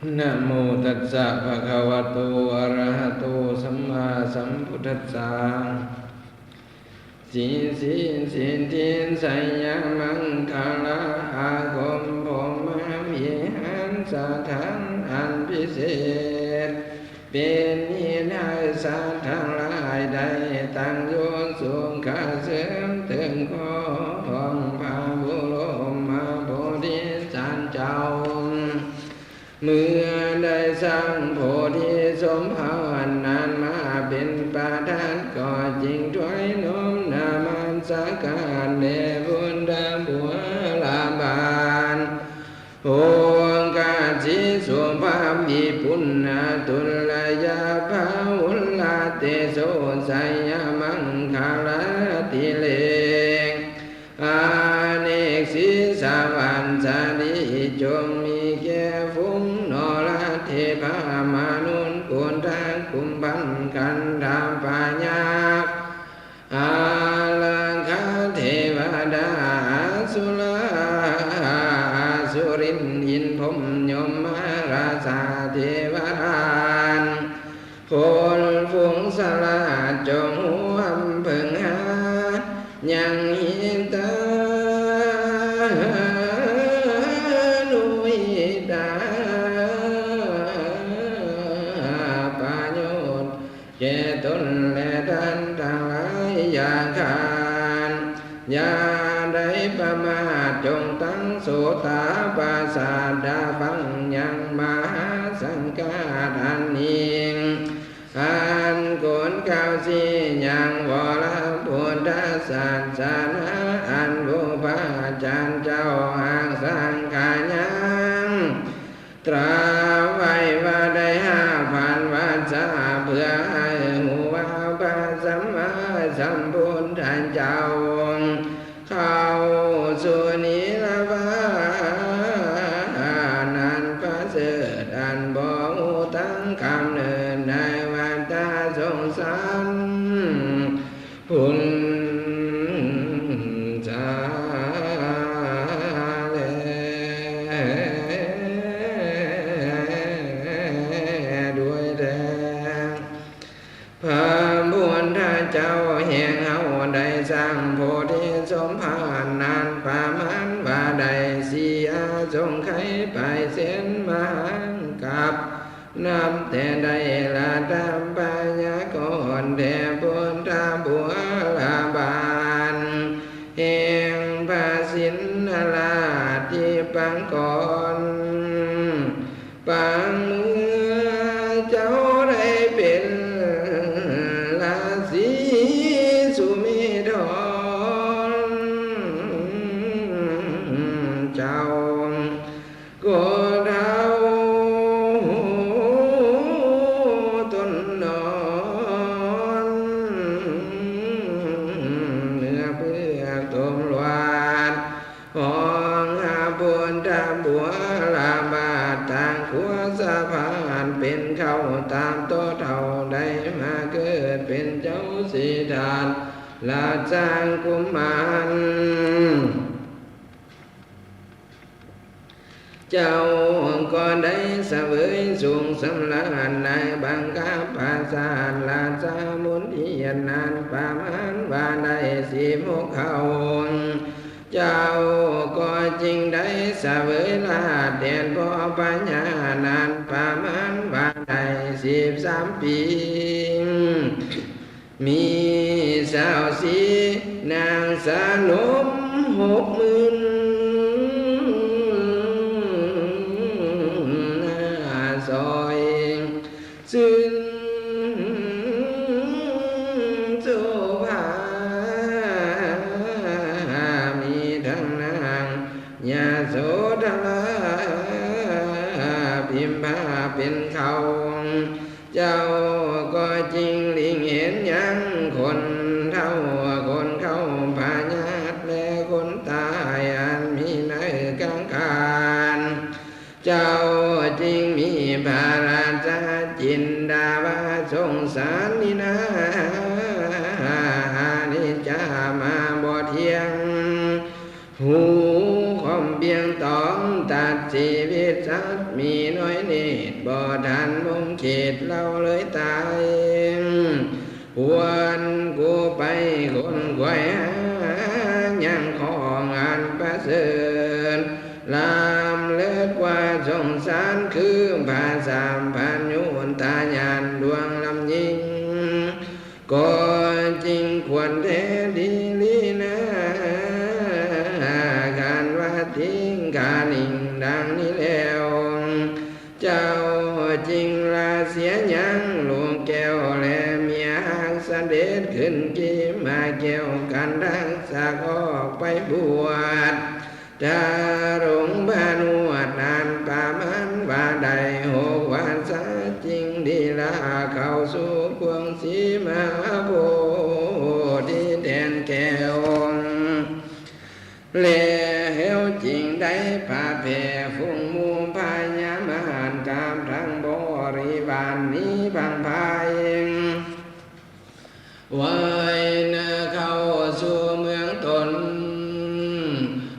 นะโมตัสสะภะคะวะโตอะระหะโตสัมมาสัมพุทธัสสะศีลศีลศีลทินไสยมังคลาอาคมผมมามีหันสะทันอันพิเศษเป็นนิทานสัตว์ทั้งหลายได้ตั้งโยนสูงข้าเสริมถึงของพระบุโรมาโพธิสัตว์เจ้าเมื่อได้สร้างโพธิสมภารนั้นมาเป็นประธานก็จริงถวายน้อมนามันสักการแด่บุญดาบัวลาบานโองกาจิสุภาพมีปุณณตุลยาภาวุลาเตโสไสยมังคาลาติเลงอาเนกศีสาวันสาลีจงมีแก่ฟุ้งนรเทพามานุนกุลทักคุมบันกันดาปาญาอาลังคาเทวดาสุลาสุรินอินพรหมยมมาราชาเทวดานคนฝูงสลาจงห่วมพึงหายังหิตานุยตาปาโยชน์แก่ตนและท่านทั้งหลายอย่าขาดอย่าได้ประมาทจงตั้งโสตาปาสาดาฟังยังมหาสังฆาอันนิ่งอันโกนเก้าสียังวรพุทธศาสนาอันบุพาจารย์เจ้าหางสังฆายังตราไว้ว่าได้5,000 วาจาเพื่อให้หูว่าพระสัมมาสัมพุทธเจ้าเข้าสู่นิรวานันประเสริฐอันบ่หูตั้งคำเนินในวัฏสงสารพุนจาเลด้วยแรงพระบุญท่าเจ้าแห่งเฮาได้สร้างโพธิสมภารนานประมาณว่าได้เสียจงไขไปเส้นมากับนับแต่ได้ละดำปัญญากรแต่พุทธบัวลาบานแห่งพระสินลาที่ปังก่อนปังเมื่อเจ้าได้เป็นราศีสุเมธรเจ้าก็เท่าต้นนอนเนื้อเพื่อต้มหวานของอาบุญตามบัวลาบาทางขัวสะพานเป็นเข้าตามโตเท่าได้มาเกิดเป็นเจ้าสีดานลาจางกุมารเจ้าก็ได้เสวยสูงสำราญในบังคับภาษาลาจามุนเทียนนานประมาณว่าได้16 เขาเจ้าก็จริงได้เสวยลาดเด่นพ่อปัญญานานประมาณว่าได้13 ปีมีสาวสีนางสนม60,000ซอยซึ่งสุภามีทั้งนางยาโสธราพิมพาเป็นเขาเจ้าก็จริงลิงเห็นยังคนเท่าคนเข้าพาญาติและคนตายอันมีในกลางคานเจ้าจริงมีพระราชาจินดาวาสงสารนี่นะนิจามาบ่เที่ยงหูคอมเบียงตองตา ดชีวิตสัตว์มีน้อยนิดบ่ทันมุมเขตเราเลยตายหวนกูไปคนไขว่หายังของอันประเสริฐลามเลิศกว่าสงสารคือภาษาพันยุนตาญาณดวงลำยิงก็จริงควรแท้ดีลีนะการว่าทิ้งการนิ่งดังนี้แล้วเจ้าจริงลาเสียยังลูกแก้วและเมียหางเสด็จขึ้นกีมาเกี่ยวกันดังสักออกไปบวชดารงบานวดนานป่ามันว่าใด6 วันซะจริงดีลาเข้าสู่พวงสีมาโพธิแดนแก้วเลวจริงได้พาแผ่ฟุ้งมูพายามานกามทั้งบริวารนี้พังพายไว้เนื้อเข้าสู่เมืองตน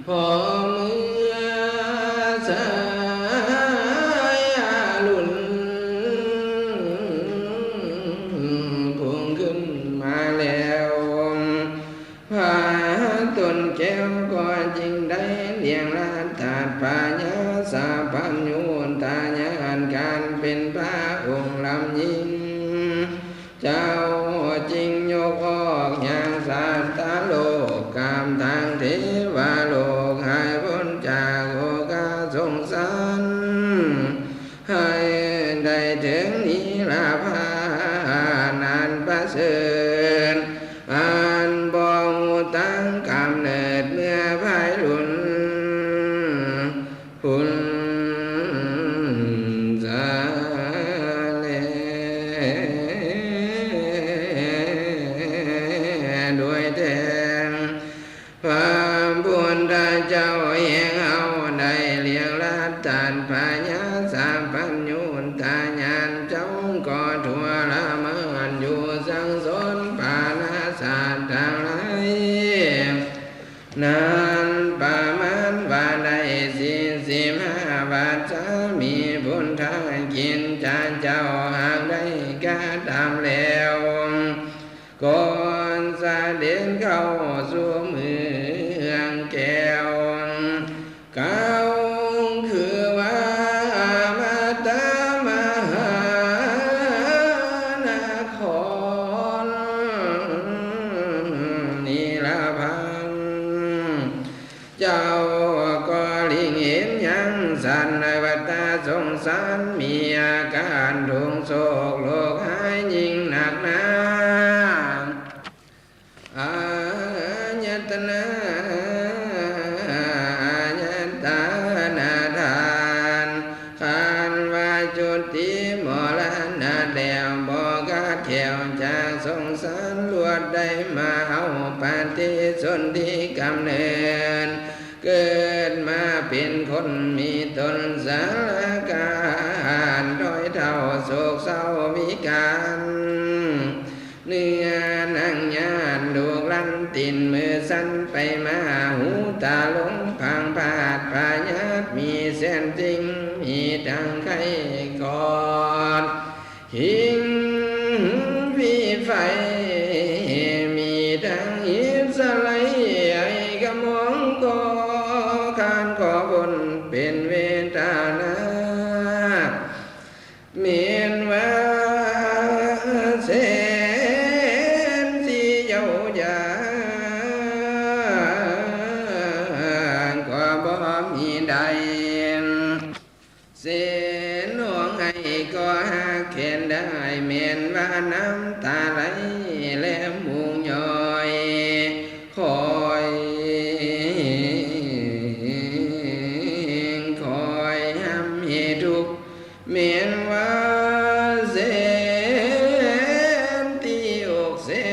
พอเมื่อสายลุ่นพุ่งขึ้นมาแล้วพาตนแก้วก็จริงได้เลี้ยงลาถาดปัญญาสาพันยุนตาญาณการเป็นพระองค์ลำยิงเจ้าจริงยกออกอย่างสัตตาโลกกามทางเทวโลกให้พ้นจากโอกาสงสารให้ได้ถึงนิราพานานประเสริฐอันบ่หูตั้งกำเนิดเมื่อภายรุ่นพุ่นสาเลด้วยแทนความบุญตาเจ้าเองเอาได้เลี้ยงรัตตันพญาสามปัญญูนตาญาณเจ้าก็ทั่วละมันอยู่สังสนปานาสาทางไรนานป่ามันว่าได้45 บาทจะมีบุญทางกินจานเจ้าหากได้กระทำแล้วก่อนเสด็จเข้าสู่เมืองแก้วเก้าคือว่ามาตามหานครนิลาพันธ์เจ้าก็ลิงเห็นยังสันในวัฏสงสารมีอาการทุกโศกโลกหายยิ่งหนักหนาอาญตนาตานาทานขันว่าจุติมรณะเดียวบอกาแขวจากสงสารลวดได้มาเอาปฏิสนธิกำเนิดเกิดมาเป็นคนมีตนสารการด้อยเท่าโศกเศร้าวิการเนื้อนั่งยานดูลันตินมือสั้นไปมาหูตาลงพังพาดพายัดมีเส้นจริงมีดังไข่ก่อนหิงพีไฟมีดังหินสไลไอ้กระมองก็คานขอบนเป็นเวทนาเมียนว่าเสเส้นหลวงให้ก็หาเข็นได้เมียนว่าน้ำตาไหลและมุงย่อยคอยห้ำเหตุทุกเมียนว่าเส้นตีอกเส้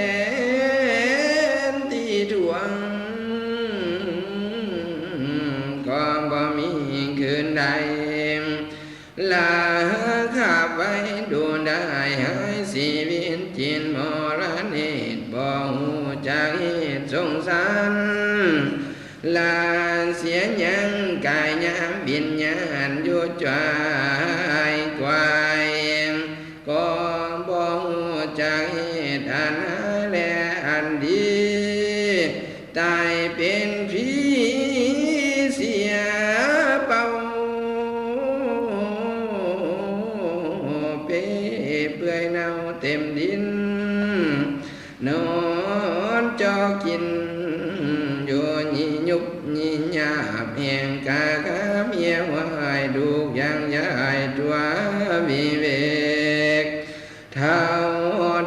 นตีดวงก็บ่มีคืนใดลาขับไว้ดูได้หายชีวิตจินมรณะบ่หูจากเหตุสงสารลาเสียยังกายยามบินญา านอยู่ใจกวายก็บ่ฮู้จักเหตุอันหาและอันดีตายเป็นผีเสียเป่าเปื่อยเน่าเต็มดินนอนจอกินอยู่ยี่ยุบยี่หยาบแห่งกาเมียหวายดูอย่างยายตัววิเวกเท้า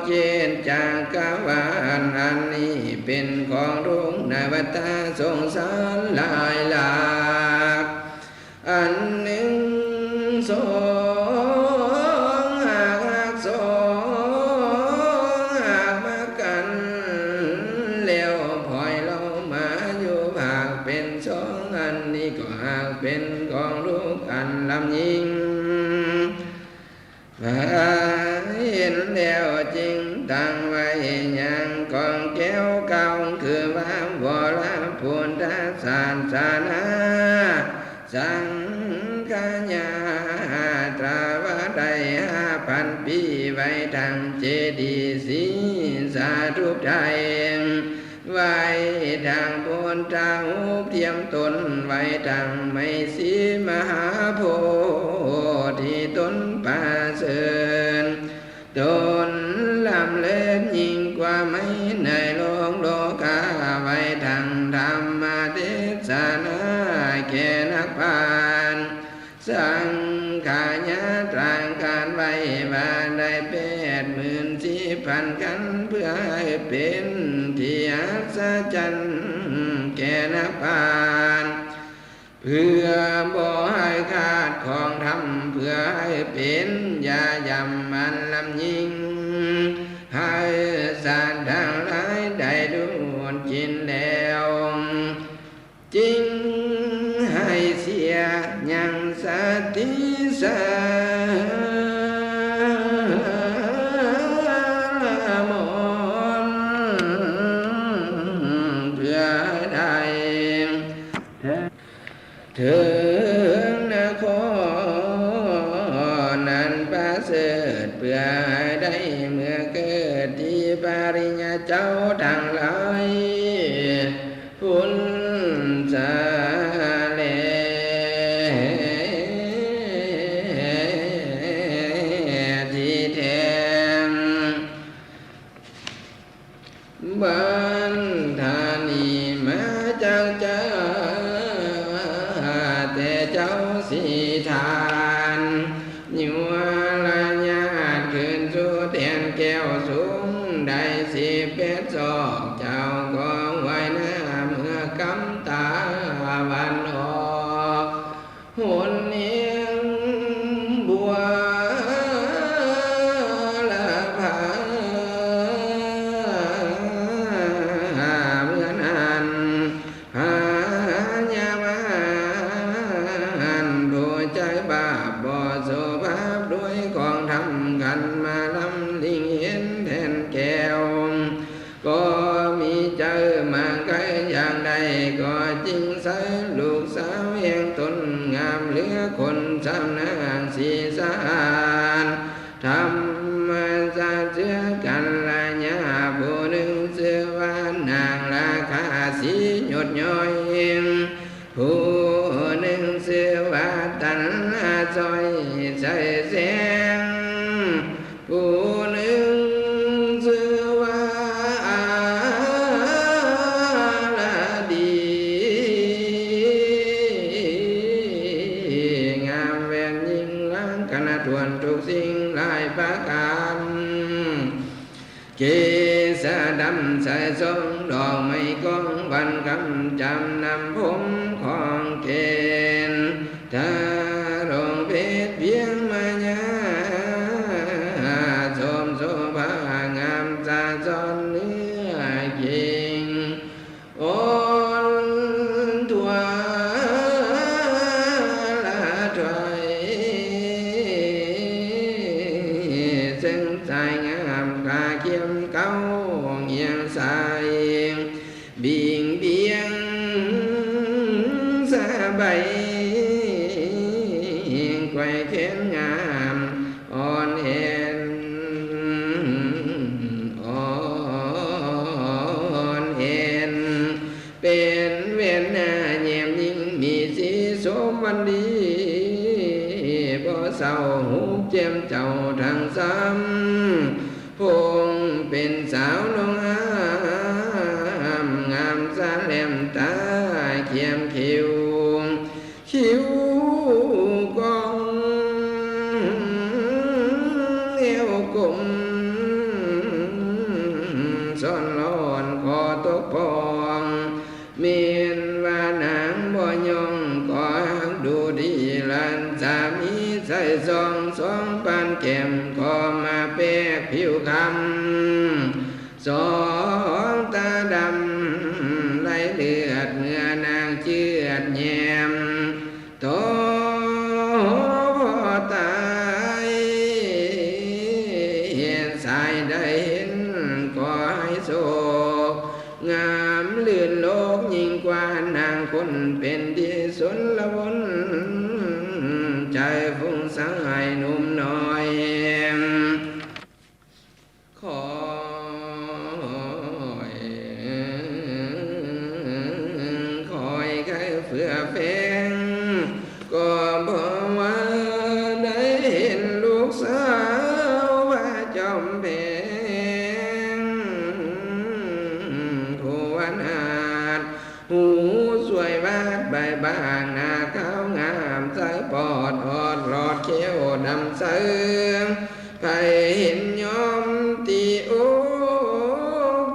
เจนจากกวานอันนี้เป็นของรุ่งในวัฏสงสารหลายหลากอันหนึ่งสองหากสองหากมากันแล้วพลอยเรามาอยู่หากเป็นสองอันนี้ก็หากเป็นของลูกอันลำยิงเห็นแล้วจริงตั้งไว้ยังกองแก้วเก่าคือว่าวรพุทธศาสนาสังฆญาตราวาได้5,000 ปีไว้ทางเจดีย์ศรีสาธุไทยไว้ทางบนทางหูเทียมตนไว้ทางไม่สีมหาโพธิต้นป่าเสริญต้นลำเลิศยิ่งกว่าไม่ในโลกโลกาไว้ทางธรรมเทศนาแก่นักปานสังขายาตรางการไว้ว่าได้84,000 กันเพื่อให้เป็นที่อัศจรรย์แก่นักปานเพื่อบ่ให้ขาดของธรรมเพื่อให้เป็นยายำมันลำยิงให้สัตว์ทั้งหลายได้ดูจินแล้วจริงให้เสียยังสติสามนเพื่อได้ถึงนครนั้นประเสริฐเพื่อได้เมื่อเกิดที่ปริญญาเจ้าทั้งหลายพุนสาเลที่แทนบ้านธานีมาจากเจ้าแต่เจ้าสีทานอยู่ละญาติขึ้นสู่แทนแก้วสูงได้18 ศอกเจ้าก็ไว้หน้าเมื่อกำตาวันออกหุ่นเนียงบัวละผาเมื่อนั้นหายามานผู้ใจบาปบ่โสภาพด้วยของทำกันมาลำลิงเห็นแทนแก้วก็มีเจอมาไกลอย่างใดก็จริงใสลูกสาวแห่งตนงามเหลือคนสำนางสีสานทำมาจากเชื่อกันละญาผู้หนึ่งเชื่อว่านางราคาสีหยดย้อยผู้หนึ่งเชื่อว่าตันซอยใจแสงผู้หนึ่งเชื่อว่าละดีงามแวนยิ่งล้างคณะทวนทุกสิ่งหลายประการเกศดำใส่ทรงดอกไม้กองวันคำจำนำผมของเกณฑ์ถ้ารงเพชรเพียงมายาสมโสภางามสาจรเนื้อเก่งอ่อนทั่วละถอยซึ่งใจงามกาเขียมเก้าเงียงสายบิ่งเบียงสะใบ เข็นงามอ่อนเอ็นเป็นเวียนหน้าแย้มยิ่งมีสีสมวันดีบ่เศร้าหูเจียมเจ้าทางซ้ำพงเป็นสาวน้องงามสาแหลมตาเขียมคิ้วกองเอวกลมซ่อนร้อนคอตกพองเมียนว่านางบ่ยองก็ดูดีลันสามีใส่ซองปานแก้มก็มาแปกผิวคำสองตาดำไหลเลือดเมื่อนางเชือดแยมโตพ่อตายเห็นสายได้เห็นก็ให้โศกงามลื่นโลกยิ่งกว่านางคนเป็นที่สุดละวนใจฟุ้งซ่านหนุ่มน้อยคอยใครเฟื่อแฟงก็บอกว่าได้เห็นลูกสาวว่าจอมแพงผู้วันอาจหูสวยวาดใบบางหน้าขาวงามใสปอดอดรอดเขี้ยวดำเสื่อมใครเห็นยอมตีโอ้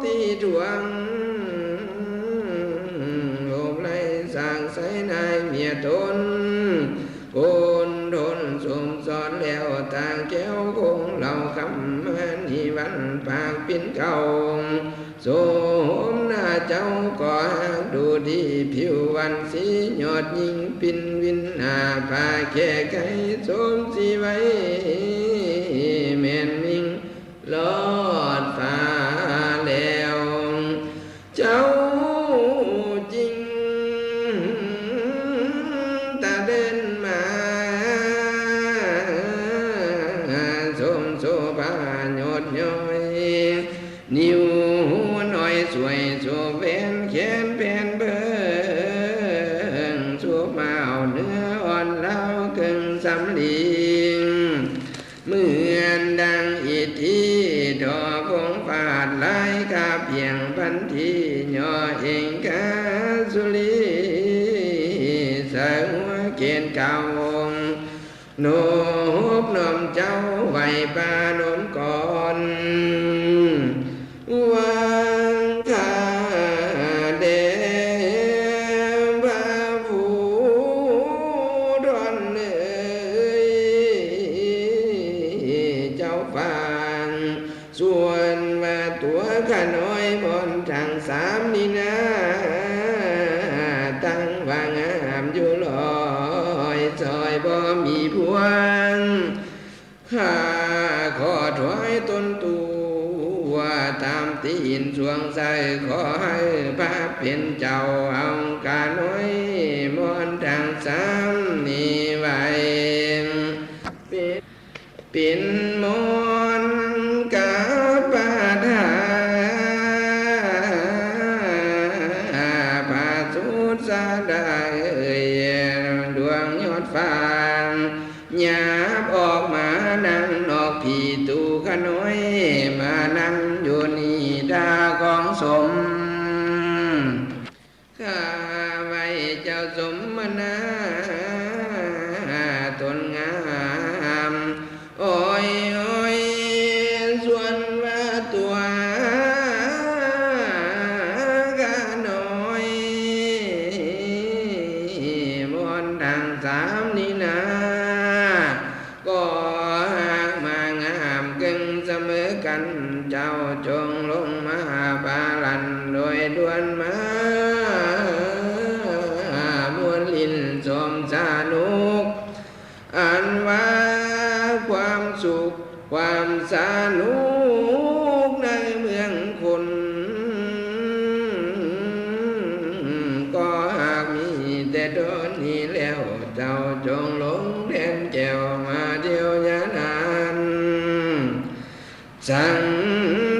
ตีดวงโลบไล่สร้างใส่นายเมียตนคนทนสมสอนแล้วต่างแก้วคงเหล่าคำมันนิวันปากปิ้นเก่าสมหน้าเจ้าก็ดูดีผิววันสียอดยิ่งปินวินหน้าผาแค่ไก่สมสีไว้แม่นมิ่งลอดฟ้าแล้วเจ้าจริงตาเดินมาสมโซบานยดย้อยนิ้วหน่อยสวยสวเวนแขนแผ่นเบิ่งสวเมาเนื้ออ่อนเล่าเกิงสำลีเหมือนดังอิทธิดอกคงฟาดลายกาเพียงพันทีย่อเองกาสุลีใส่หัวเกณฑ์เก่าโนบนมเจ้าไว้ปานมก่อนวางคาเดบาบูดอนเอ่ยเจ้าฟังส่วนว่าตัวข้าน้อยบนทางสามนี่นะตั้งว่างามอยู่ลอยซอยบ่มีพวงข้าขอถวายตนตัวตามตีนสวงใส่ขอให้พระเป็นเจ้าเอากาน้อยมอนทางสามนี่ไว้เป็นมอนกาปาทาปาสุดสาได้ดวงยอดฟ้าหยาบออกมานั่งนอกผีตูขน้อยมานั่งอยู่นี่ดากองสมข้าไว้เจ้าสมมนาตนงามโอ้ยส่วนว่าตัวกาน้อยมนทางสามนี่นะก็หากมางามกึ่งเสมอกันเจ้าจงลงมาบาลันโดยด่วนมามวลลินสมสนุกอันว่าความสุขความสนุกในเมืองคนก็หากมีแต่โดนนี้แล้วเจ้าจงลงแดนแก้ว สัง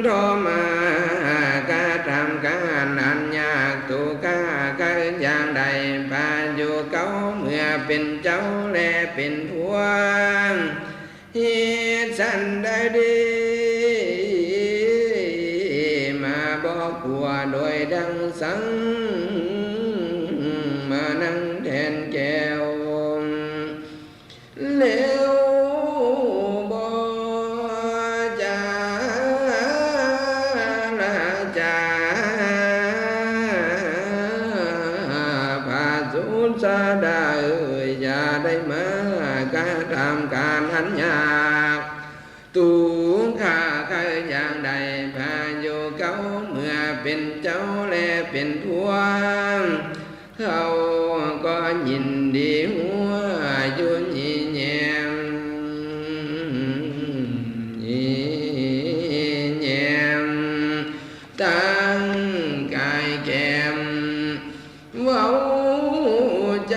โฆมากระทำการอันยากตุกากันอย่างใดพาอยู่เก่าเมื่อเป็นเจ้าและเป็นผัวเหตุสันใดดีมาบอกผัวโดยดังสังมานั่งแทนแก้วแล้วบ่จาละจาพาสุสาดาอย่าได้มากระทำการอันยากตูข้าใครอย่างใดพาอยู่เก่าเมื่อเป็นเจ้าและเป็นผัวเขาก็ยินดีหัวยุ่นยีแยมยีแยมตั้งกายแก้มเว้าใจ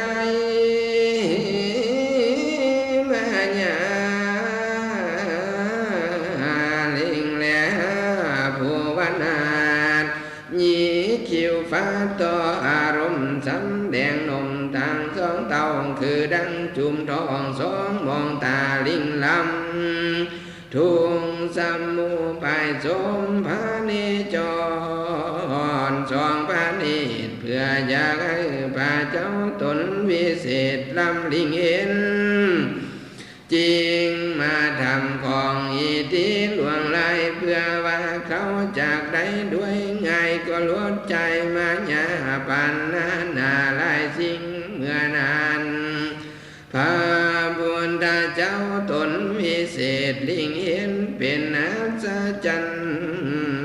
มาหยาลิงแล้วผู้วันนาดยีคิวฟ้าต่ออารมณ์สำแดงนมทางสองเต้าคือดังจุ่มทองสองมองตาลิงลำทุ่งสมุไปสมพานิจรสองพานิจเพื่ออยากให้พระเจ้าตนวิเศษลำลิงเห็นจริงมาทำของอีที่หลวงไหลเพื่อว่าเขาจากได้ด้วยง่ายก็ลดใจมาหยาปันนาหลายสิ่งเมื่อนานพระบุญตาเจ้าตนวิเศษลิงเห็นเป็นอัศจรรย์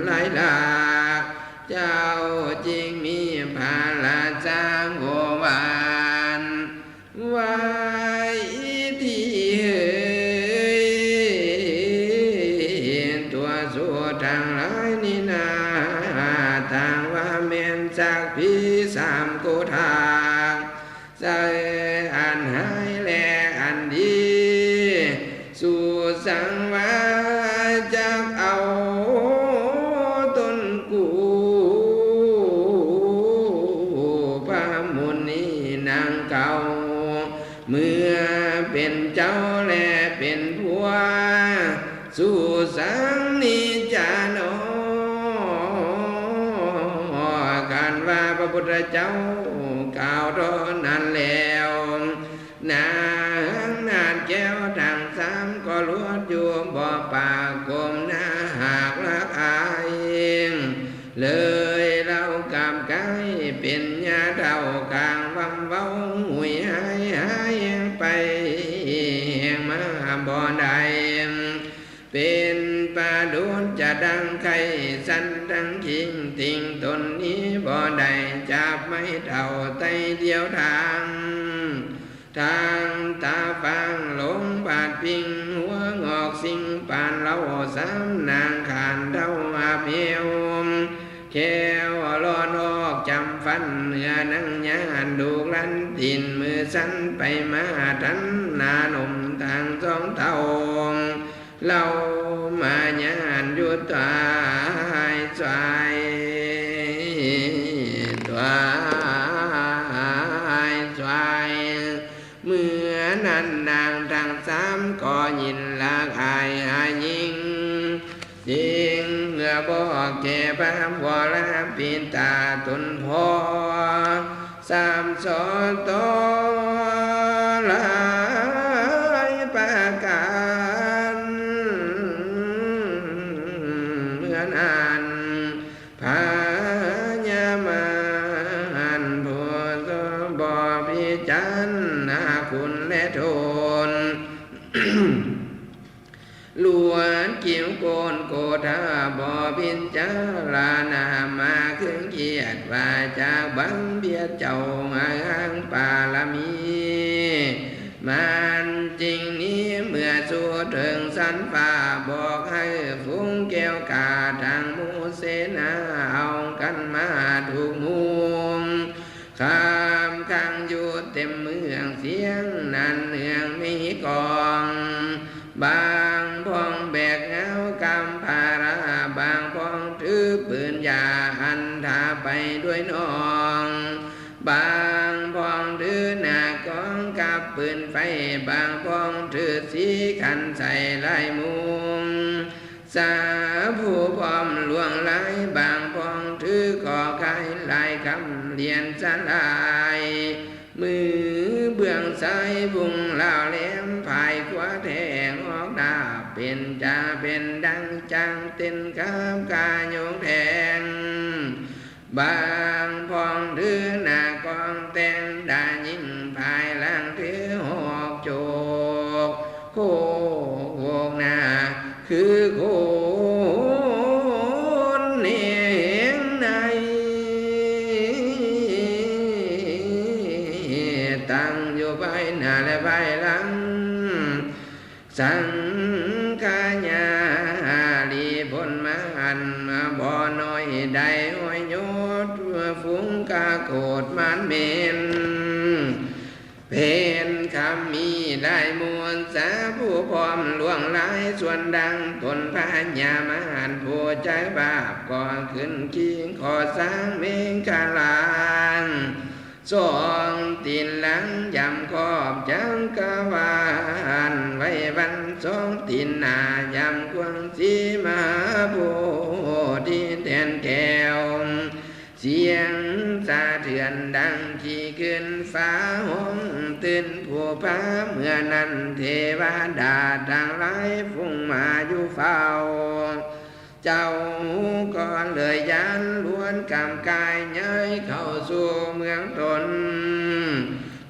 หลายหลากเจ้าจริงมีพาลาจางโกวานไว้ที่ตัวสู้ทางหลายนี่นาทางว่าเมียนจากพี่สามกูทางใจอันหายและอันดีสู่สังวาจากเอาต้นกูพระมุนีนางเก่าเมื่อเป็นเจ้าและเป็นผัวสู่สังนิจโนการว่าพระพุทธเจ้ากล่าวตอนนั้นแล้วนางนาดแก้วทางสามก็ลวดอยู่บ่ปากกลมหน้าหากรักอายเลยเรากับกายเป็นญาเท่ากลางวังเว้าหุยหายไปแห่งมาบ่ได้เป็นปลาดุนจะดังไข่สันดังคิงติงตนนี้บ่ได้จับไม่เท่าไตเดียวทางตาฟังหลงบาดพิงหัวงอกสิ่งปานเล่าสามนางขานเดาอาเพียวแควลอนอกจำฟันเนื้อนังยานดูลันตินมือสันไปมาทันนานมทางสองเท่าเรามาญานยุตตายใจตัวใจเมื่อนั้นนางทางสามก็ยินลากอายยิงยิงเมื่อบอกแก่พระวรปิตาตนพอสามสอนตหลายประการเมื่อนานพญามารผู้บ่พิจารณาคุณและโทษลวนกิ้วโกนโกธาบ่พิจารณามาเครื่องเกียรติว่าจากบังเบียดเจ้าอ้างปาลมีมันจริงนี้เมื่อสู่ถึงสันฟ้าบอกให้ฟุ้งแก้วกาทางมูเสนาเอากันมาถูกมุมข้ามข้างอยู่เต็มเมืองเสียงนั้นเนืองมีกองบางพองแบกเงากำพา ด้วยน้องบางพองถือหน้ากองกับปืนไฟบางพองถือสีขันใส่ลายมุงสาผู้พร้อมลวงลายบางพองถือก่อไข่ลายคำเรียนสลายมือเบื้องซ้ายบุงลาวแหลมภายขวาแทงออกดาบเป็นจ่าเป็นดังจังเต้นข้ามกาโยงแทงบางพองถือหน้ากองแต่งดายิ่งภายหลังถือหอกโจกโคกหน้าคือโคนเหงในตั้งอยู่ภายหน้าและภายหลังสังกาญาลีพลมาหันมาบ่อน้อยได้ห้อยโยดฟุ้งกาโกดมันเมนเพนคำมีได้มวลสาผู้พร้อมลวงลายส่วนดังตนพญามหันผู้ใจบาปก่อนขึ้นคิงขอสร้างเมงกาลางสองตีนหลังยำขอบจังกะวานไว้วันสองตีนหน้ายำกวงสีมาโพธิแทนแก้วเสียงสะเทือนดังขี่ขึ้นฟ้าห้องตื่นผู้พาเมื่อนั้นเทวดาต่างหลายฟุ้งมาอยู่เฝ้าเจ้าก็เลยยันล้วนกำกายย้ายเข้าสู่เมืองตน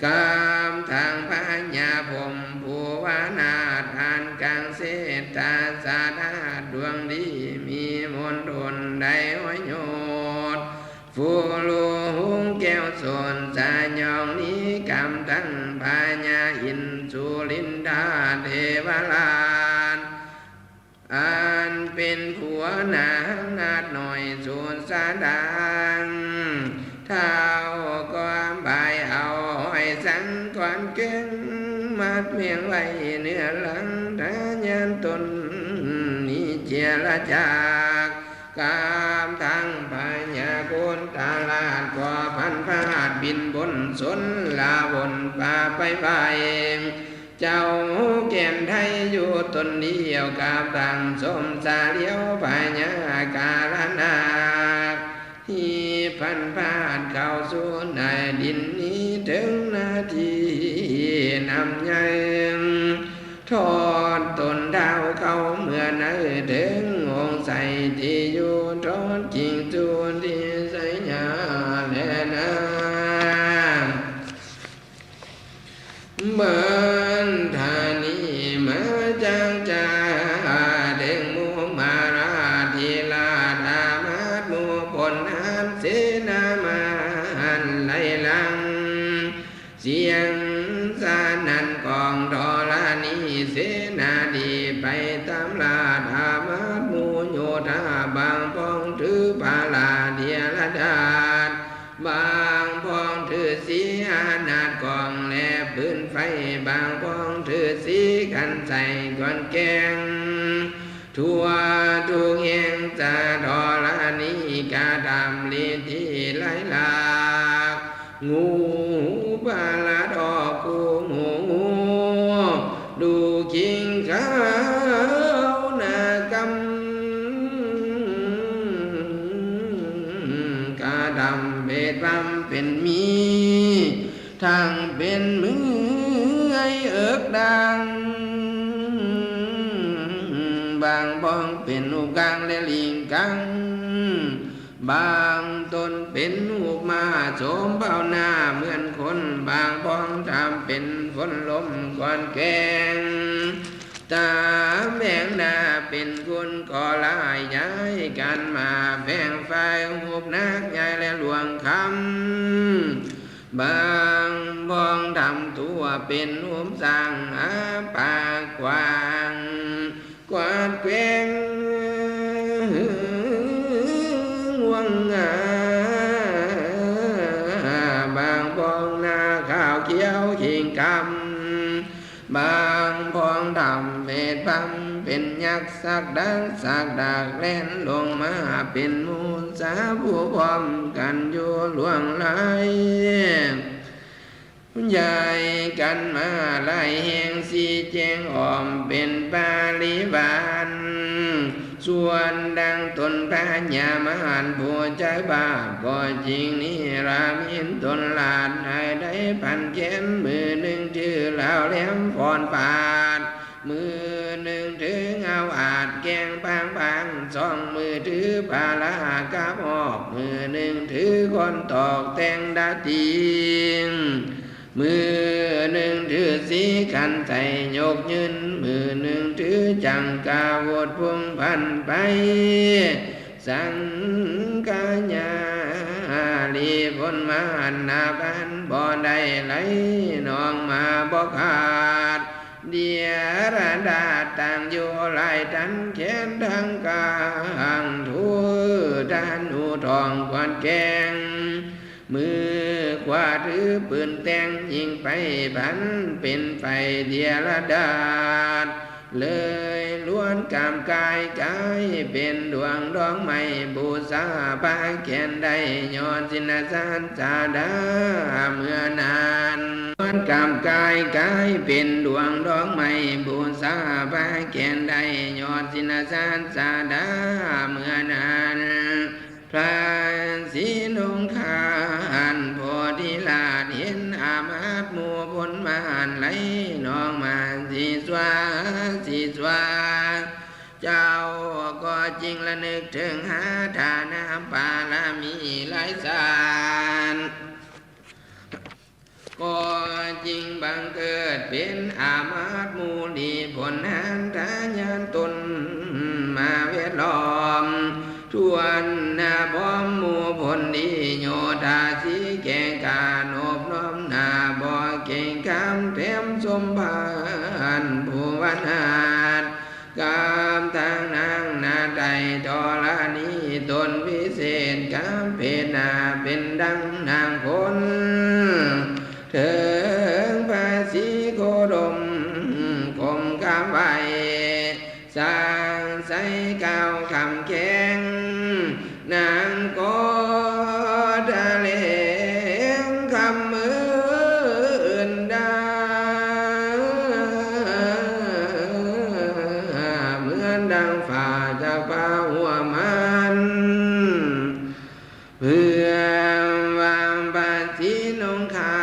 กามทางพญาผมผู้วานาทานกลางเสตาสาดาดวงดีมีมนตนได้ห้อยโยดฟูลูหุงแก้วสนสายองนี้กำทั้งพญาอินสุลินดาเทวราชอันเป็นผัวนางนาดหน่อยส่วนสาดังเท้าก็ใบเอาห้อยสังก่อนเก่งมัดเมียงไว้เนื้อหลังทะยานตนนี้เจรจากกามทางพญาโกนตาลาดก่อพันพาดบินบนสนลาบนป่าไปไปเจ้าแก่นไทยอยู่ตนเดียวกับตังสมสาเดียวพญาการนาที่พันพาดเข้าสู่ในดินนี้ถึงนาทีนำยังทอดตนดาวเข้าเมื่อนั้นถึงองค์ใส่ที่อยู่ทอดจริงจูนที่ใส่ยาแลนาเบินธานีมาจางจาเด้งมูมาราธิลาดามาดมูพลน้ำเสนามาหันไหลหลังเสียงสานันกองดอลานีเสนาดีไปตามลาดามาดมูโยธาบางพองถือปาลาเดียรดาดบางพองถือสีอานาดกองแลปืนไฟบางพองถือสีกันใส่ก่อนแกงทั่วทุกแห่งจะดอลานีกาดำลีที่ไหลหลากงูบาลาดอกกูงูดูกิงข้าวหน้ากำกาดำเบ็ดบำเป็นมีทางเป็นมือไอเอิกดังบางบ้องเป็นหูกลางและลิงกังบางตนเป็นหูมาโสมเบาหน้าเหมือนคนบางบ้องทำเป็นฝนลมก่อนแกงตาแมงดาเป็นคนก่อลายย้ายกันมาแฝงไฟหูบนักใหญ่และหลวงคำบางบ้องทำตัวเป็นหูบสั่งอาปากกว้างกวาดแกงห่วงงาบางบ้องหน้าข้าวเขียวขิงกำบา างพองดำเวทบังเป็นยักษ์สักดังสักดากแล่นลงมาเป็นมูลสาผู้พร้อมกันอยู่ล่วงไหลใหญ่กันมาไล่แห่งสีแจงอ้อมเป็นปาลิวานส่วนดังตนพญามารผู้ใจบาปก็จริงนี่รามินตนลาดให้ได้พันแขนมือหนึ่งถือเหล่าแหลมฟอนปาดมือหนึ่งถือเงาอาจแกงบางสองมือถือปาลากาบออกมือหนึ่งถือคนตอกแต่งดาตีมือหนึ่งถือสีกันใส่ยกยืนมือหนึ่งถือจังกาวดพวงพันไปสังกาญาลีพนมานาบันบ่ได้ไหลนองมาบ่ขาดเดียระดาต่างอยู่หลายทันแขนทั้งกลางทูด้านหูทองกวนแกงมือขวาถือปืนแต่งยิงไปพันเป็นไฟเดียระดาษเลยล้วนกามกายกายเป็นดวงดอกไม้บูชาปาแขนได้ย้อนสินสารจาดาเมื่อนานล้วนกามกายกายเป็นดวงดอกไม้บูชาปาแขนได้ย้อนสินสารจาดาเมื่อนานพระศรีนงคานโพธิลาภเห็นอามาตหมู่พลมานไหลน้องมาสีสวาเจ้าก็จริงละนึกถึงหาทานาปาลามีหลายสารก็จริงบังเกิดเป็นอามาตมูลีผลหันทายานตนมาเวทล้อมทวนนาพร้อมหมู่ผลดีโยธาสีแก่งกาโนบน้อมนาบ่อเก่งคำเต็มสมบันผู้วันหาดกามทางนางนาใดทรณีตนวิเศษกามเพนาเป็นดังนางคนถึงภาษีโคดมคมกามไว้สร้างใส่เก่าคำแข็งนางก็ทะเลงคำมืออื่นดาเหมือนดังฝ่าจากฟ้าหัวมันเพื่อวางภาษีนงคา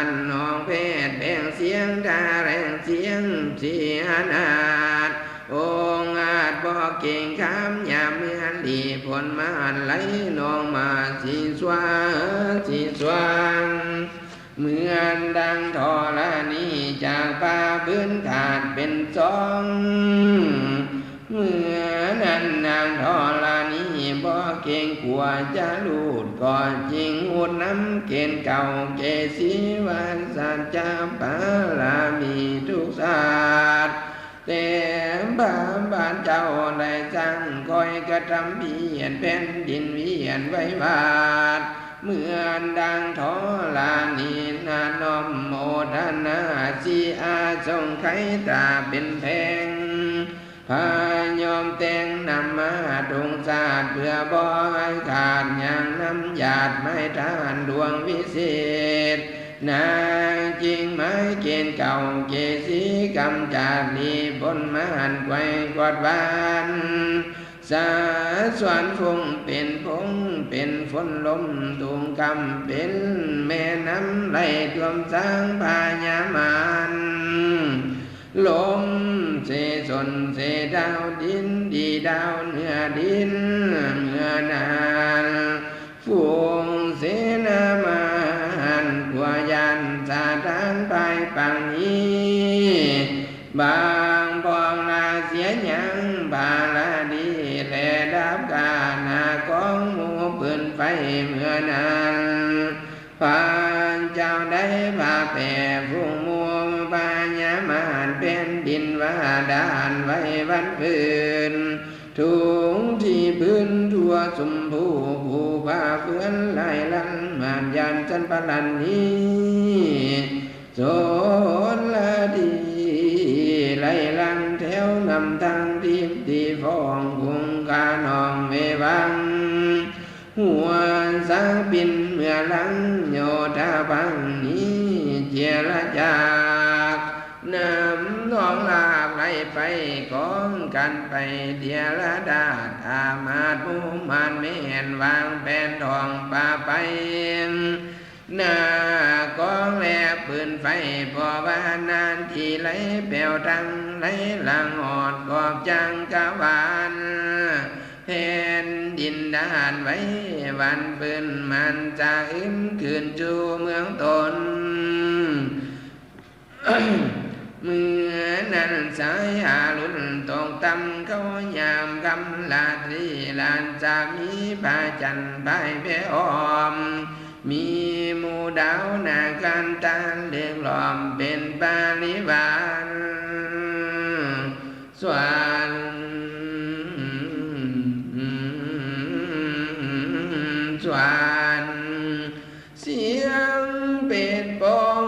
นน้องเพศแบ่งเสียงดาแรงเสียงเสียนาดองอาจบอกเก่งคำยามเมื่อดีผลมานไหลน้องมาสีสว่างเหมือนดังทอละนี้จากป่าพื้นขาดเป็นสองเมื่อนั้นนางทอละนี้บอกเก่งกว่าจะลูดก็จริงอุดน้ำเกณฑ์เก่าเกศีวันสัจจาปาลามีทุกศาสตร์แต่บ้านเจ้าได้จังคอยกระทำเพียรแผ่นดินเวียนไว้วาดเหมือนดังทอลานีนานอมโมทนาสีอาทรงไขตาเป็นแพงพายอมแต่งนำมาดวงศาสตร์เพื่อบ่ให้ขาดอย่างน้ำหยาดไม้ทานดวงวิเศษนางจริงไม้เกณฑ์เก่าเกศีกำจัดลีบนมานไกวกอดบานสาสวนฟงเป็นพงเป็นฝนลมตุงกำเป็นแม่น้ำไหลท่วมสร้างพญามารลมเสสนเสดาวดินดีดาวเหนือดินเมื่อนานฝูงเสนามาหัวยันสาทานไปปังนี้บางปองลาเสียยังบาลาดีแลดับกาหน้ากองหมู่ปืนไฟเมื่อนานพานเจ้าได้พาแผ่ฟุ้งมัวปาญามานเป็นดินว่าดานไว้วันพื้นทุงที่พื้นทั่วสมภูผู้พาเพื่อนไล่ลันมานยันจันปลันนี้โสนละดี ำทั้งทิพย์ที่ฟองกุงกานองเววังหัวสาบินเมื่อหลังโยธาบังนี้เจรจากน้ำนองลากไหลไปกองกันไปเดียระดาษอามาตมุมานเมนวางแผ่นทองป่าไปหน้ากองแลบปืนไฟพอว่านานที่ไหลแผ่วดังไหลหลังหอดกอบจังกะวานแผ่นดินด้านไว้วันปืนมันจะอึมคืนจูเมืองตน เมื่อนั้นสายอาลุนตกตำเขายามกำลาตรีลานจะมีพระจันทร์ใบเบออมมีหมู่ดาวนาการตาเลือกหลอมเป็นบาลิวานสวรรค์สวรรค์เสียงเป็ดปอง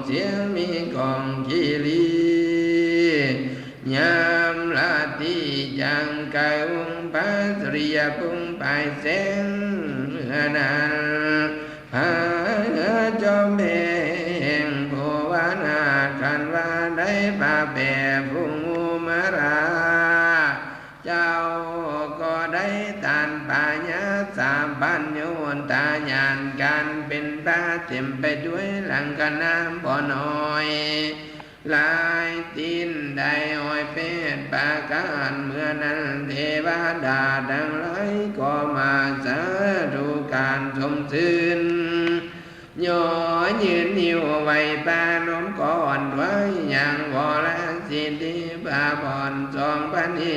เสียงมีกองกีรียามลาตีจังกายุงปัสริยปุงไปเสงเมื่อนั้นพาจอมเบงผู้วานาคันว่าได้ปาแปผู้งูมาราเจ้าก็ได้ตานปัญญาสามปัญโยนตาญาณกันเป็นพระเต็มไปด้วยหลังกันน้ำบ่อน้อยลายตีนได้อ้อยเป็ดปาการเมื่อนั้นเทวดาดังไรก็มาสาธุการสมซื่นย่อยืนนิ้วไว้ปาล้มก่อนไว้อย่างวรสิทธิบาบอนสองพันเห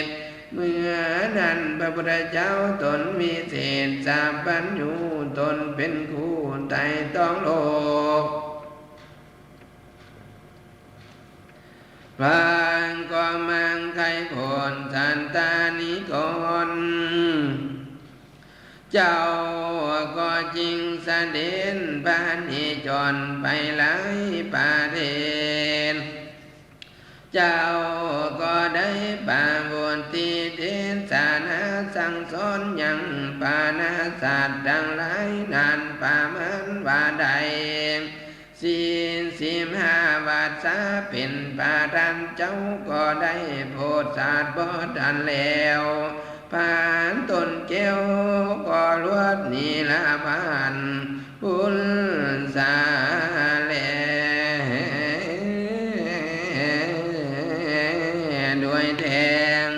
ตุเมื่อนั้นพระพุทธเจ้าตนวิเศษสามปัญญูตนเป็นคู่ไต่ต้องโลกพางก็มังไขผลสันตานิกรเจ้าก็จริงเสด็จพานิจรไปหลายประเทศเจ้าก็ได้ปาบุญที่เทศนาสั่งสอนยังปานาสัตว์ดังหลายนานป่ามันว่าใด45 วาษาเป็นปาดันเจ้าก็ได้โพธิสัตว์บ่ทันแล้วผ่านต้นแก้วก็ลวดนีละผ่านบุญสาแลด้วยแทง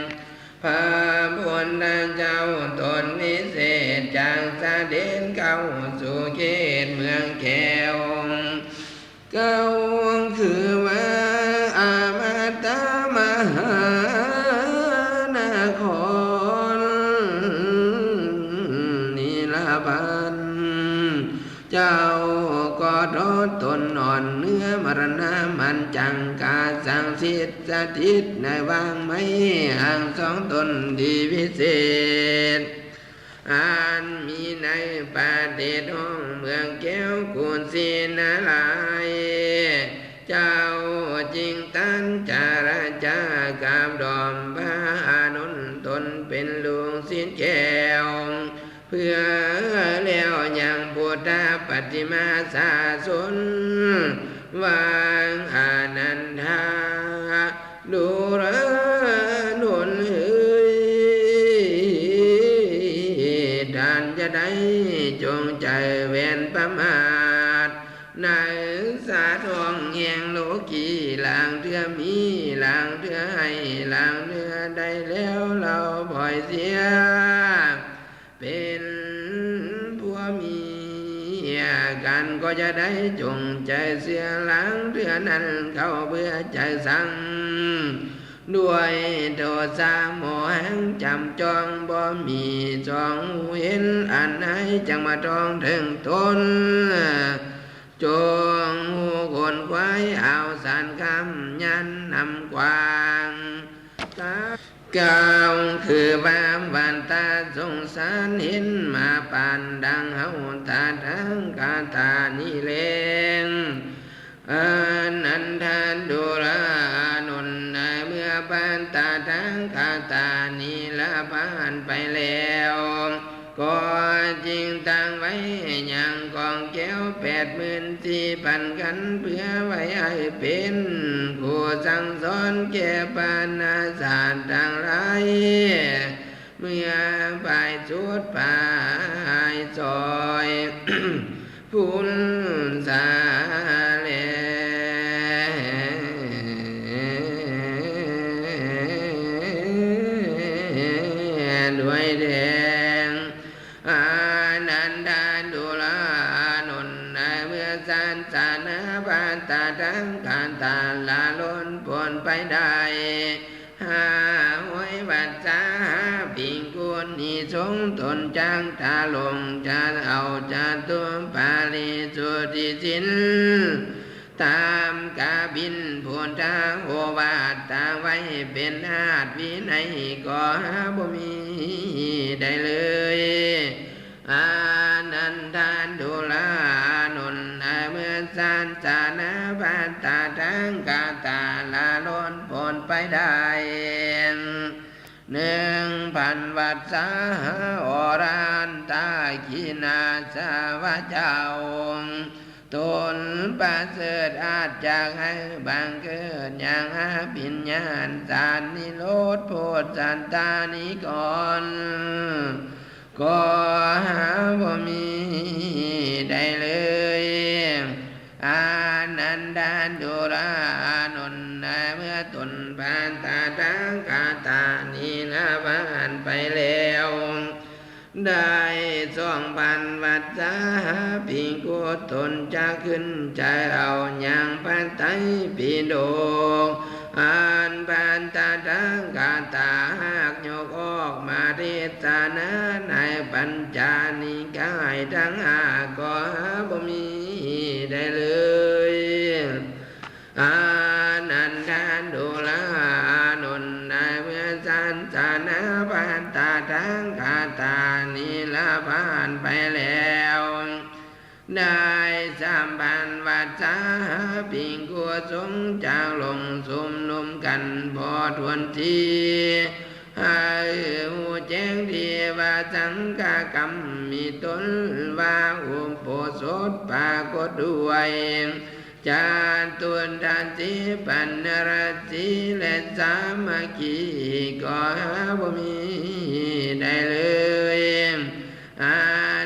พระบุญเจ้าตนวิเศษจากเสด็จเข้าสู่เขตเมืองแก้วเก้าคือว่าอามาตมหานครนิลาบันเจ้าก็ทดตนอ่อนเนื้อมรณะมันจังกาสังสิทธิ์สถิตในวางไม่ห่างสองตนดีวิเศษอันมีในประเทศห้องเมืองแก้วกุลศรีนาลายเจ้าจริงตันจาราจากามดอมพระอานนท์ตนเป็นลุงสิ้นแก้วเพื่อแล้วยังพุทธปฏิมาสาสนวางอานันทาดูระนุนท่านจะได้จงใจเว้นประมาทในสาทองแห่งโลกีหลังเถื่อมีหลังเถื่อให้หลังเถื่อได้แล้วเราปล่อยเสียเป็นผัวเมียกันก็จะได้จงใจเสียหลังเถื่อนั้นเข้าเบื่อใจสั่งด้วยโทสะโมหังจำจองบ่มีจองเห็นอันไหนจังมาจองถึงตนจงหูคนควายเอาสารคำยันนำกวาง กาวคือว่าวันตาสงสารเห็นมาปานดังเฮาตาดังกาตานิเลงอนันทานดุรานุนเมื่อปานตาดังกาตานิละปานไปแล้วก็จริงตั้งไว้อย่างกองแก้ว84,000กันเพื่อไว้ให้เป็นผู้สั่งสอนแก่ปานาศาสตร์ทั้งหลายเมื่อไปสุดไปซอยพุนสาเลด้วยแดงอานันดาดุลานนเมื่อสันสานาบานตาดังการตาลาล้นปนไปได้หาหวยบัดสาปิงกุลนิสงตนจังตาลงจะเอาจะตัวปาลิสุติสินตามกาบินพูนทาโอวาทตาไว้เป็นอาจวินัยก็หาบ่มีได้เลยอานันทานดุลานนเมื่อสันสานาบานตาดังกาตาลาล้นปนไปได้1,000 วัดสาอรานตาขีนาสาวะเจ้าตนประเสริฐอาจจากให้บังเกิดอย่างหาปิญญาณสารนิโรธโพธิสันตานิก่อนก็หาบ่มีได้เลยอานันดาดุรานนเมื่อตนปานตาดังกาตานีละบานไปแล้วได้2,000 วัดสาปิงกุตนจะขึ้นใจเอาอย่างปันไตปิโดกอ่านปานตาดังกาตาหากยกออกมาเทศนาในปัญจานิกายทั้ง5ก็หาบ่มีได้เลยอานันทานดุลานนเมื่อสันสานาปานตาดังกาตานิละปานไปแล้วได้3,000 วัดสาปิงกุสงจางลงสุมนุมกันพอทวนทีให้หูแจ้งทีว่าสังฆกรรมมีตนว่าอุปสมปรากฏด้วยจาตุนทานสีปันนรสีและสามัคคีก็หาบ่มีได้เลยอา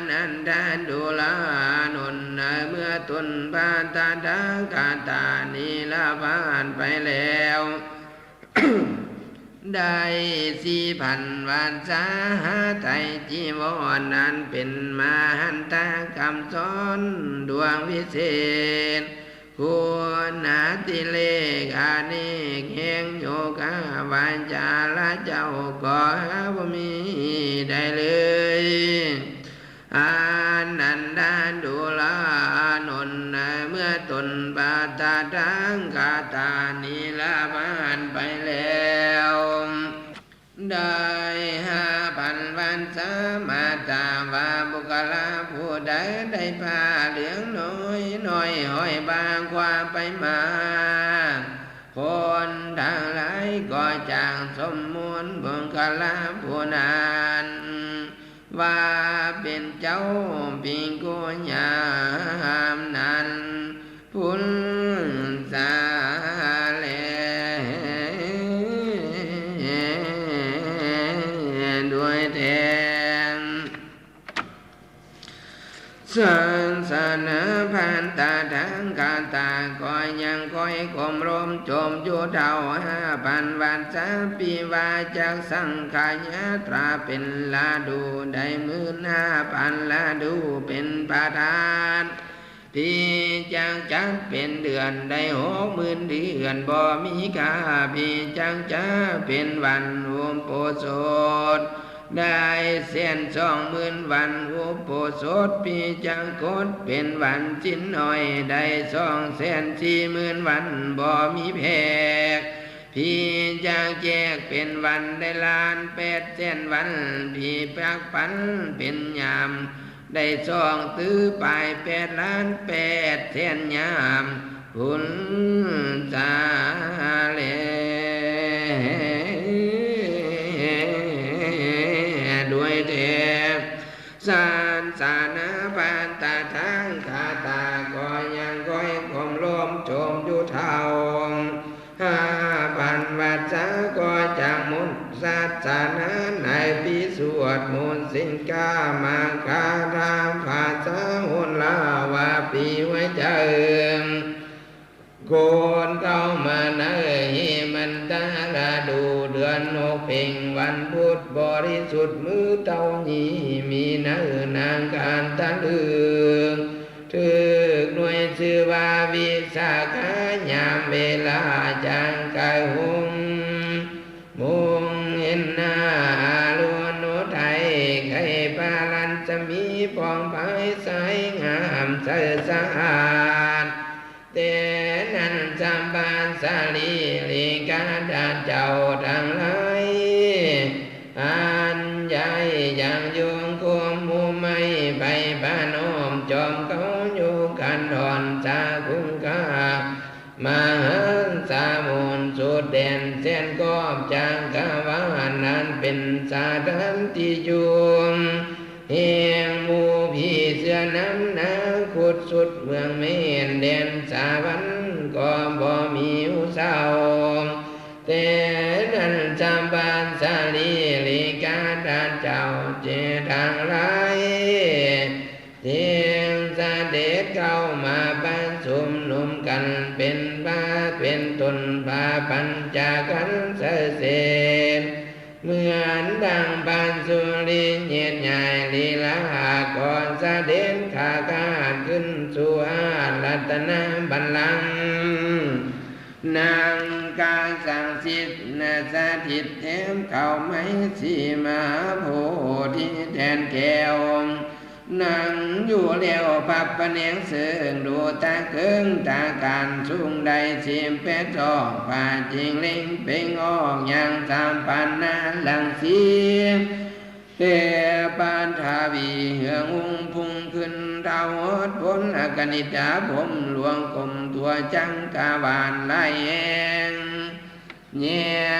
นันดาดุลานนเมื่อตนปานตาดังกาตานิละบานไปแล้วได้4,000 วันสาไตรจีวรนั้นเป็นมหันตคำสอนดวงวิเศษคุณนาติเลกอาเนกแห่งโยกาวาจาละเจ้าก็หาบ่มีได้เลยอานันดาดุลานนเมื่อตนปาตาดังกาตานิละบานไปแล้วได้5,000 วันสามาตาว่าบุคลาผู้ใดได้ผ้าเหลืองน้อยน้อยห้อยบางความไปมาคนทั้งหลายก็จางสมมูลบุคลาผู้นั้นว่าเป็นเจ้าปิงกุญามนั้นพุนสาเลด้วยแทนสันสนาพันตาดังกาตาก็ยังคอยกลมรมโจมอยู่เท่า5,000 วันสาปีว่าจากสังขายาตราเป็นลาดูได้15,000 ลาดูเป็นประธานพี่จังจัดเป็นเดือนได้60,000 เดือนบ่มีกาพี่จังจะเป็นวันอุปสมบทได้120,000 วันอุปสมบทปีจังกดเป็นวันสิ้นน้อยได้240,000 วันบ่มีแพก พี่จางแจกเป็นวันได้ล้าน800,000วันพี่ปักปันเป็นยามได้ช่องตื้อไป8,800,000ยามคุณจาเลด้วยเทพสารสานาปานตาทางคาตาก็ยังก้อยกลมลมโจมอยู่เท่า5,000 วัดสาก็จากมุนศาสนาในพิสวดมนต์สินกามาคาธาภาษาหุนลาวาปีไว้เจิงโกนเข้ามาเนยมันตาลาดูเดือนนกเพ่งวันพุธบริสุทธิ์มือเต้านี้มีเนนางการตะลึงถึกหน่วยชื่อว่าวิสาขายามเวลาจางกายหงมุงเห็นหน้าลวนโนไทยไข่ปาลันจะมีปองภายสายงามเสอสะอาดแต่นั้นจำบานสาลีลิกาดาเจ้าทั้งหลายอันใหญ่อย่างโยงคุมมูไม่ไปบ้านอ้อมจอมเขาอยู่กันดอนจาคุ้งกามหาสามุนสุดแดนเส้นกอบจางกาวานั้นเป็นสาดันที่ยุงเฮียงมูพี่เสือน้ำนาขุดสุดเมืองเมนแดนสาวันก็บ่มีอุเศร้าแต่นั้นจำบานสาลีลิกาดาเจ้าเจทางไรเทียงเสด็จเข้ามาบ้านชุมนุมกันเป็นบ้าเป็นตนพาปัญจากันเสเสนเหมือนดังบานสุริเงียดใหญ่ลีลาก่อนเสด็จขาการขึ้นสู่อารัตนาบัลลังก์นางกาสังสิทธิ์นาสถิตเทมเข้าไม่สีมาโพธิแทนแก้วนั่งอยู่เลี้ยวพับปะเนียงเสื่องดูตาเกิงตาการชุ่งใดชิมเป็ดทองผ่าจิงเล่งเป่งออกอย่างสามปันนาหลังเสียงเตปานทาวีเหืองอุ้งพุ่งขึ้นเท้าหดพ้นอากนิจาผมหลวงกลมตัวจังกาบานไล่แองแย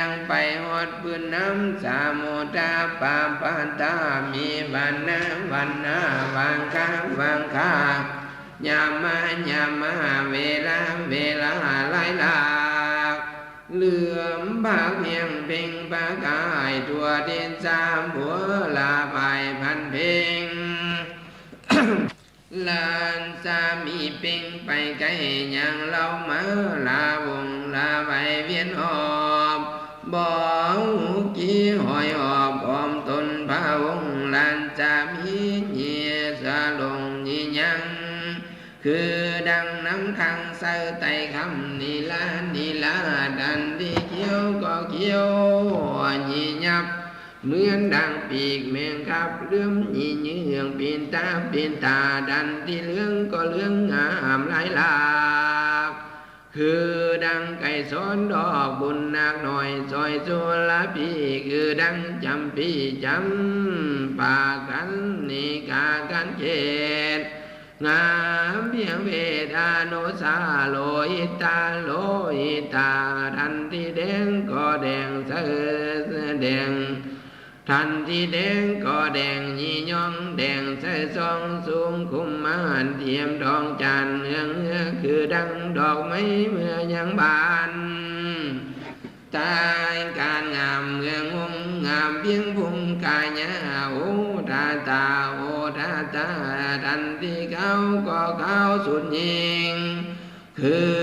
งไปหดพื้นน้ำสามุตาปาปาตามีวันน้ำวันนาวางคาวังคายามายามาเวลาเวลาไล่ลากเหลื่อมบากเพียงเพ่งปากายตัวเด่นสามบัวลาไปพันเพ่ง ลานสามีเป่งไปไกลยังเล่ามาลาวงลาไปเวียนหอบบ่หูกี้หอยหอบออมตนพาวงลานสามีเหียสะลงยี่ยังคือดังน้ำขังเสือไตคำนีลาดันที่เขียวก็เขียวยี่ยับเหมือนดังปีกแมงครับเลื่อมยี่เยืองปีนตาดันที่เลื่องก็เลื่องงามหลายลากคือดังไก่ซ้อนดอกบุญนักหน่อยซอยโซลาปีคือดังจำปีจำปากันนิกากันเจตงามเพียงเวทานุสาโลหิตาทันที่แดงก็แดงเสือแดงทันที่แดงก็แดงยี่ย่องแดงเสือซองสูงคุ้มมาเทียมดองจานเนืองคือดังดอกไม้เมื่อยังบานตายการงามเมืองงงงามเพียงพุ่มกายญาโอตาทันที่เขาก็เขาสุดยิงคือ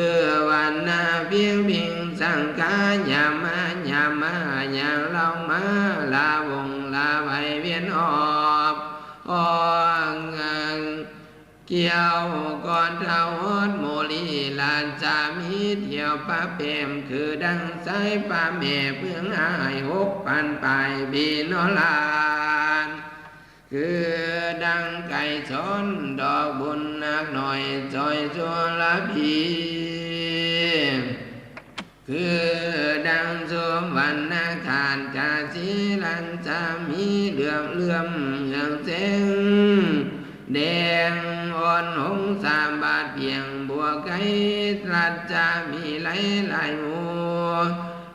วันนาเพียงสังขายามาอย่างเรามาลาวงลาไปเวียนออบเกี่ยวก่อนเท้าฮอดโมลีลานจามีเที่ยวป้าเปมคือดังสายป้าแม่เพื่อง6,000ปลายบีนอลานคือดังไก่ชนดอกบุญนักหน่อยจอยชัวละพี คือดังสมวันนาคารกาสีลันจะมีเหลื่อมเหืองเส้งแดงอ่อนหงสามบาทเพียงบัวไก่รัดจะมีหลายหมู่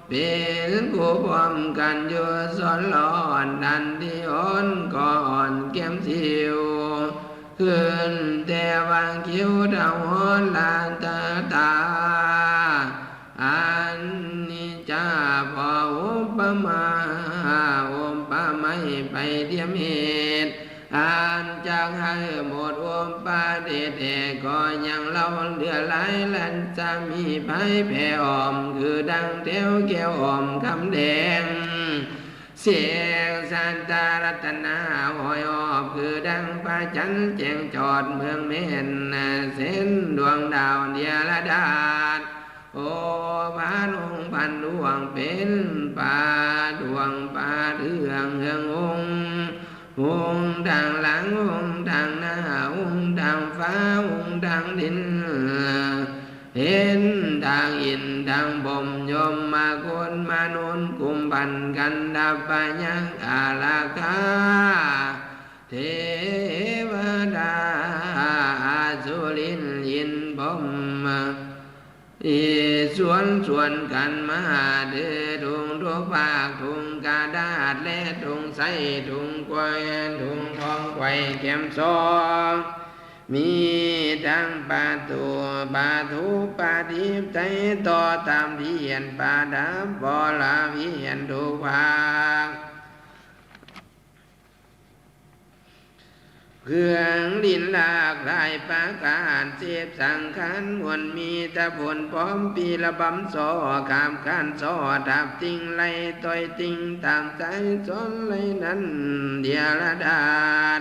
เป็นผู้พร้อมกันอยู่สอนหลอนดันที่อ่อนก่อนเก็มสิวขึ้นแต่วางคิ้วดาวหอนลานตาอันนี้จะพออุปมาไม่ไปเทียมเหตุอันจากให้หมดอุปาเดชก็ยังเล่าเดือหลายลันจะมีไผ่แผ่ออมคือดังเทียวแก้วออมคำแดงเสียงสันตารัตนาหอยออบคือดังพระจันทร์แจ้งจอดเมืองเมนเส้นดวงดาวเดียรดาษโอพานองค์พันดวงเป็นป่าดวงป่าเรื่องเฮืององค์ทางหลังองค์ทางหน้าองค์ทางฟ้าองค์ทางดินเห็นทางอินทางบ่มยมมาคนมานุนกุมบันกันดับปัญญาอาลาคาเทวดาสุรินยินบ่มสวนกันมาเดือทุงทุกภาคทุงกาดาษและทุงใสทุงกวยทุงทองไข่แก้มซองมีทั้งปาตัวปาทุปาทิพใจต่อตามที่เห็นปาดับบอลาวิเห็นทุกภาคเครื่องดินหลากหลายปาการเสพสังขารมวลมีตะผลพร้อมปีละบำสอขามการสอดับติงไลต่อยติงตามใจจนไลนั้นเดียรดาษ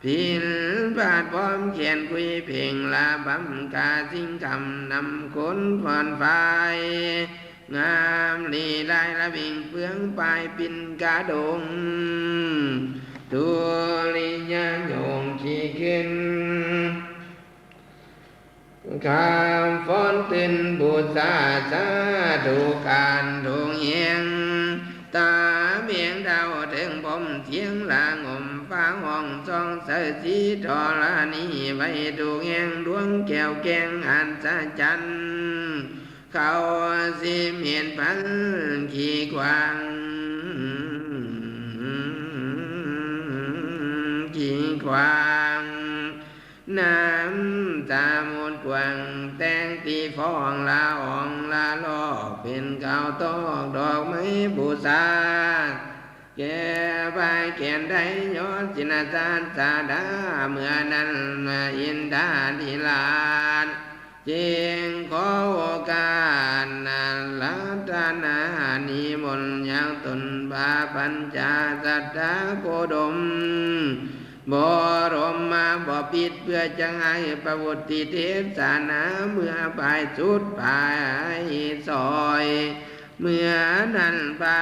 พิลบาดพร้อมเขียนคุยเพลงลาบำกาสิ่งคำนำคนผ่อนไฟงามลีลายละวิ่งเปลืองปลายปินกาดงตัวลิยาโยงขี้ขึ้นข้ามฟ้อนตื่นบูชาสาธุการทุงเฮียงตาเมียงดาวถึงผมเทียงลางอมฟ้าห้องจองเสสีทอลานีไว้ดูแงงดวงแก้วแกงอันสะจันเขาสิเมียนพันขี้กวางขวางน้ำตาหมดกวางแต่งตีฟองลาอ่องลาลอกเป็นเก่าตอกดอกไม้บูชาแก่ใบแก่นได้ยอดจินตาตาดาเมื่อนั้นอินดาดิลานเจงขอโอกาสลัตนานิมนต์ยังตนบาปัญจสัตตาโคดมบ่รมมาบ่ปิดเพื่อจะให้ประวุติเทพสานาเมื่อปลายสุดปลายซอยเมื่อนั้นปา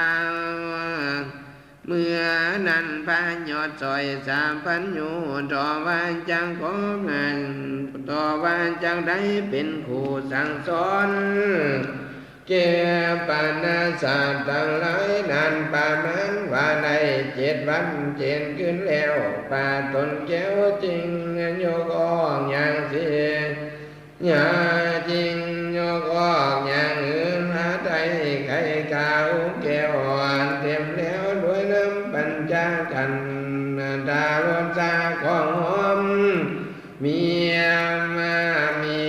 ยอดซอยสามพันอยู่ต่อวันจังขอเงินต่อวันจังได้เป็นครูสั่งสอนแก่ปานาศาสตร์ทั้งหลายนานป่ามันว่าใน7 วันเจนขึ้นแล้วป่าตนแก้วจริงโยกออกอย่างเสียอย่าจริงโยกออกอย่างอื่นหาใจใครกล่าวแก้วอ่อนเต็มแล้วด้วยน้ำปัญจกันดาลซาของหอมมีมามี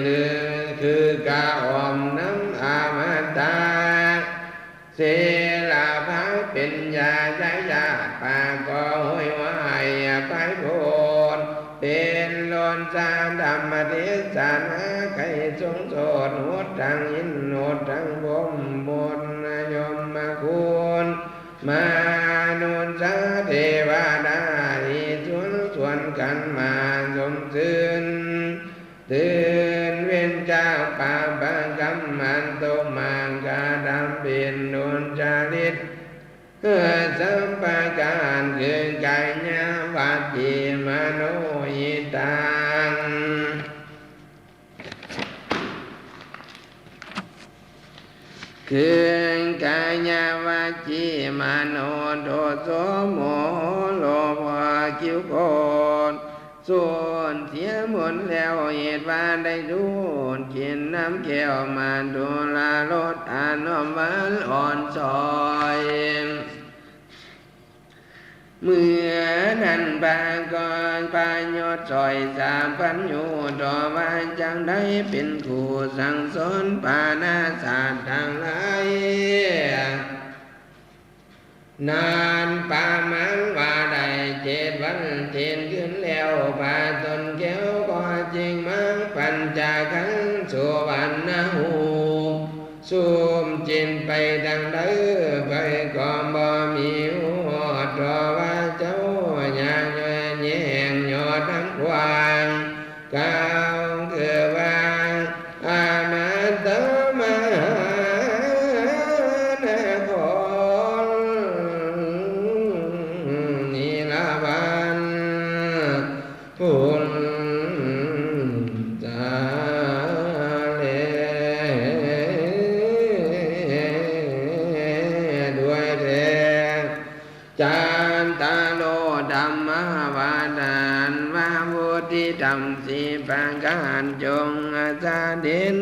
หรือคือกาออมน้ำอามาตาเสลาภาเป็นยาใจยาปาก็ห้อยไหวไปโพดเป็นลนสามธรรมเทศนาไก่ทรงโสดโหดทางอินโหดทางบ่มบนยมมาคุณมานุนสาเทวดาที่ส่วนกันมาสมตื่นเว้นเจ้าป่าบังกำมันโตมังกาดำเป็นนุนจาริตสัมปะการคือกายญาวัจจิมโนยิตัง คือกายาวาจีมโนโทโสโมโลภะคิวโกนส่วนเสียหมดแล้วเหตุว่าได้ดูดกินน้ำแก้วมาดูลารสอานอมหวานอ่อนซอยเมื่อนั้นปากรปายศซอยสามพันอยู่ต่อว่าจังได้เป็นครูสั่งสอนปานาศาสตร์ทั้งหลายนานป่ามังว่าได้7 วันเทียนขึ้นแล้วป่าตนแก้วก็จริงมังปัญจาขังสุวรรณหูสุมจินไปดังเด้อไปก็บ่มีหัวตรว่าเจ้าญาณแย่งยอดทั้งควางก้าวคือว่าอามาตมานครนิลาวันพุนจาเลด้วยแรงจานตาโลธรรมวาดานวาวุธิธรรม4 ประการจงอาสาเด่น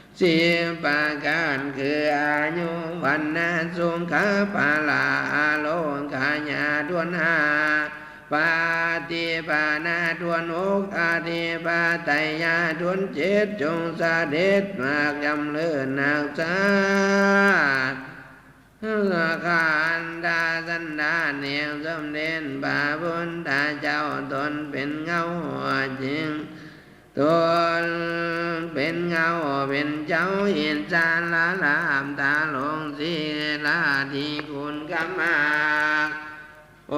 4 ประการคืออายุวันนาสุขภาลาโลกาญาทวนหาปาติปานาทวน6อาทิปาไตยาทวน7จงสาเด็จมากยำเลิศนักษาขานดาสันดาเนียงสมเด็จพระพุทธเจ้าตนเป็นเงาจริงตนเป็นเงาเป็นเจ้าอินทราละลามตาลงศีลาที่คุณกำมาโอ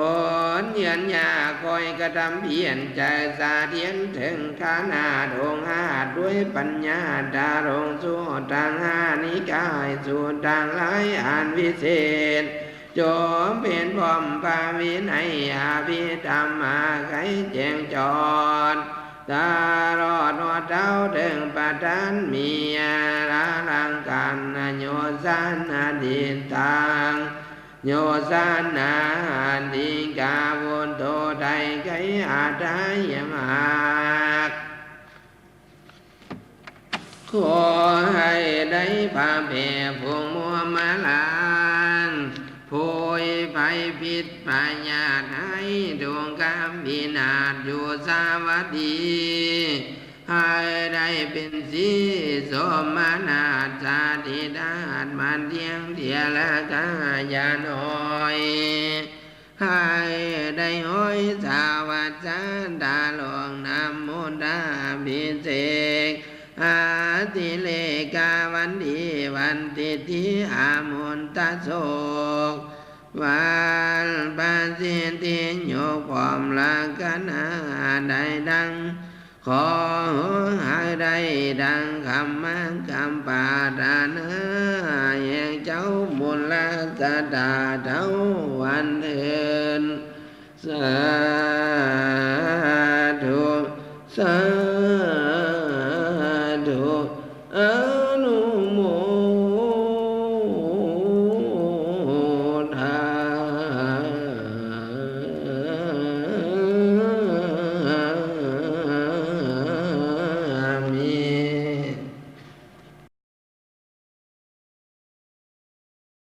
นเยือนยาคอยกระทำเพียรใจสาเทียนถึงขานาดง5ด้วยปัญญาดาลงสู่ทาง5นิกายสู่ทางหลายอ่านวิเศษจงเป็นพร้อมภาวินัยอาภิธรรมมาไขแจงจอดตลอดหัวเท้าถึงประทานมีอาลังการโยสานาดิตังโยสานาดิกาวุนโตไทยไกอาทายมากขอให้ได้พาเพ่พวงมัวมาลานโพยไปผิดปัญญาให้ดวงกามพินาศอยู่สวัสดีให้ได้เป็นสีสมนาฏสาธิดาษมันเทียงเทียละกายาน้อยให้ได้ห้อยสาวัสดาลงนำมุดาพิเศษอาทิเลกาวันดีวันติทิอามุนตโศกวันปัสสิทธิโยกพร้อมละกันได้ดังขอให้ได้ดังคำมั่นคำปาดานะแห่งเจ้าบุญละสดาเท่าวันเถินสา